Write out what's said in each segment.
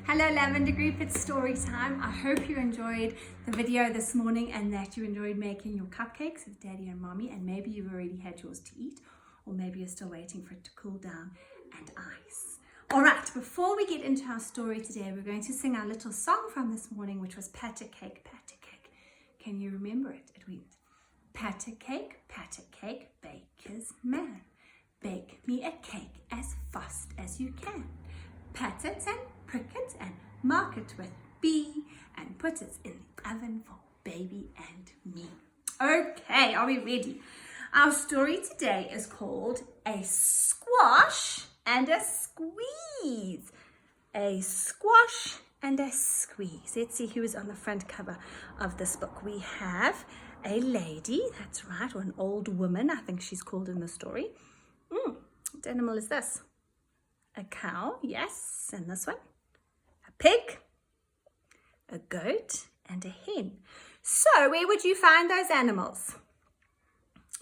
Hello Lavender Group, it's story time. I hope you enjoyed the video this morning and that you enjoyed making your cupcakes with Daddy and Mommy, and maybe you've already had yours to eat, or maybe you're still waiting for it to cool down and ice. All right, before we get into our story today, we're going to sing our little song from this morning, which was Pat a Cake, Pat a Cake. Can you remember it? It went, Pat a cake, baker's man. Bake me a cake as fast as you can. Pat it and prick it and mark it with B and put it in the oven for baby and me. Okay, are we ready? Our story today is called A Squash and a Squeeze. A squash and a squeeze. Let's see who is on the front cover of this book. We have a lady, that's right, or an old woman, I think she's called in the story. What animal is this? A cow, yes, and this one? A pig, a goat, and a hen. So where would you find those animals?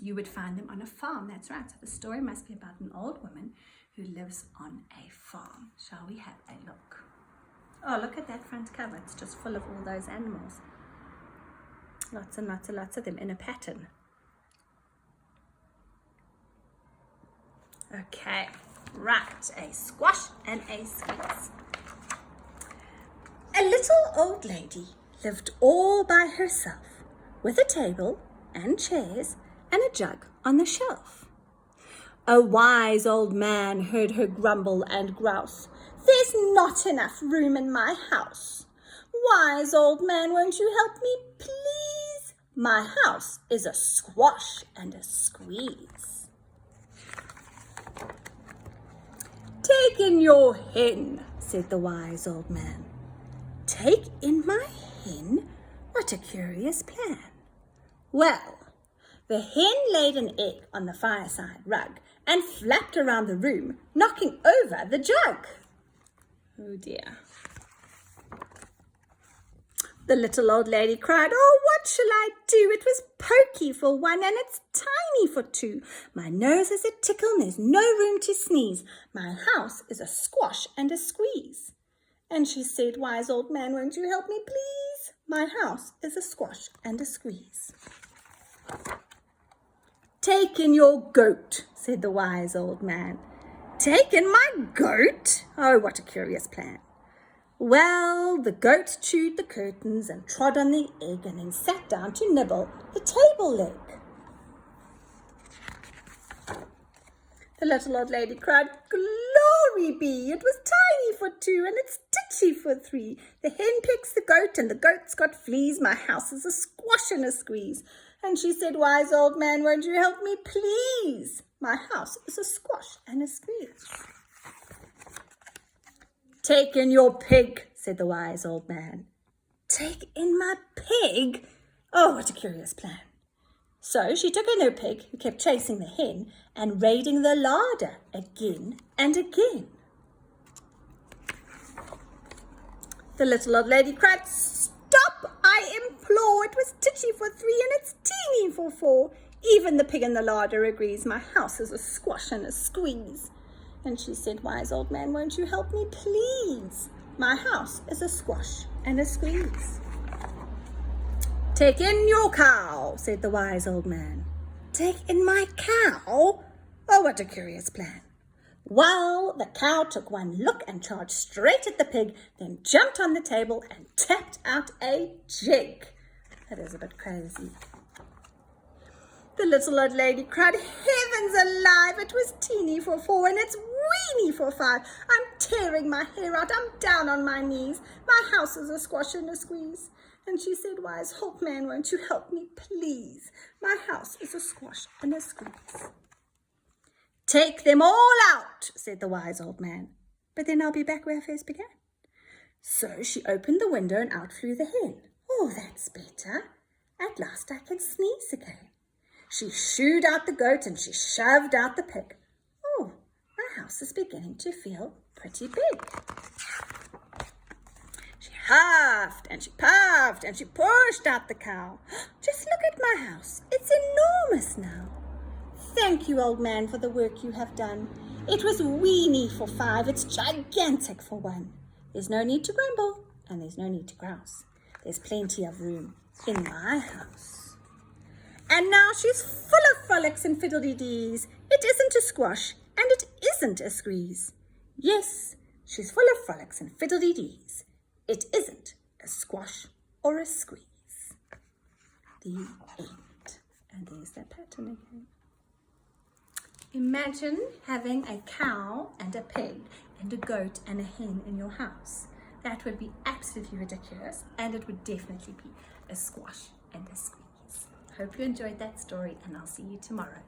You would find them on a farm, that's right. So the story must be about an old woman who lives on a farm. Shall we have a look? Oh, look at that front cover. It's just full of all those animals. Lots and lots and lots of them in a pattern. Okay, right, a squash and a squeeze. A little old lady lived all by herself with a table and chairs and a jug on the shelf. A wise old man heard her grumble and grouse. There's not enough room in my house. Wise old man, won't you help me, please? My house is a squash and a squeeze. Take in your hen, said the wise old man. Take in my hen? What a curious plan. Well, the hen laid an egg on the fireside rug and flapped around the room, knocking over the jug. Oh dear. The little old lady cried, oh, what shall I do? It was pokey for one and it's tiny for two. My nose is a tickle and there's no room to sneeze. My house is a squash and a squeeze. And she said, wise old man, won't you help me, please? My house is a squash and a squeeze. Take in your goat, said the wise old man. Take in my goat? Oh, what a curious plan. Well, the goat chewed the curtains and trod on the egg and then sat down to nibble the table leg. The little old lady cried, glory be, it was tiny for two and it's titchy for three. The hen pecks the goat and the goat's got fleas. My house is a squash and a squeeze. And she said, wise old man, won't you help me, please? My house is a squash and a squeeze. Take in your pig, said the wise old man. Take in my pig? Oh, what a curious plan. So she took in her pig, who kept chasing the hen, and raiding the larder again and again. The little old lady cried, stop, I implore. It was titchy for three and it's teeny for four. Even the pig in the larder agrees. My house is a squash and a squeeze. And she said, wise old man, won't you help me, please? My house is a squash and a squeeze. Take in your cow, said the wise old man. Take in my cow? Oh, what a curious plan. Well, the cow took one look and charged straight at the pig, then jumped on the table and tapped out a jig. That is a bit crazy. The little old lady cried, heavens alive, it was teeny for four and it's weeny for five. I'm tearing my hair out, I'm down on my knees. My house is a squash and a squeeze. And she said, wise old man, won't you help me, please? My house is a squash and a squeeze. Take them all out, said the wise old man. But then I'll be back where I first began. So she opened the window and out flew the hen. Oh, that's better. At last I can sneeze again. She shooed out the goat and she shoved out the pig. Oh, my house is beginning to feel pretty big. She huffed and she puffed and she pushed out the cow. Just look at my house. It's enormous now. Thank you, old man, for the work you have done. It was weeny for five. It's gigantic for one. There's no need to grumble and there's no need to grouse. There's plenty of room in my house. And now she's full of frolics and fiddle-dee-dees. It isn't a squash and it isn't a squeeze. Yes, she's full of frolics and fiddle-dee-dees. It isn't a squash or a squeeze. The end. And there's that pattern again. Imagine having a cow and a pig and a goat and a hen in your house. That would be absolutely ridiculous, and it would definitely be a squash and a squeeze. Hope you enjoyed that story, and I'll see you tomorrow.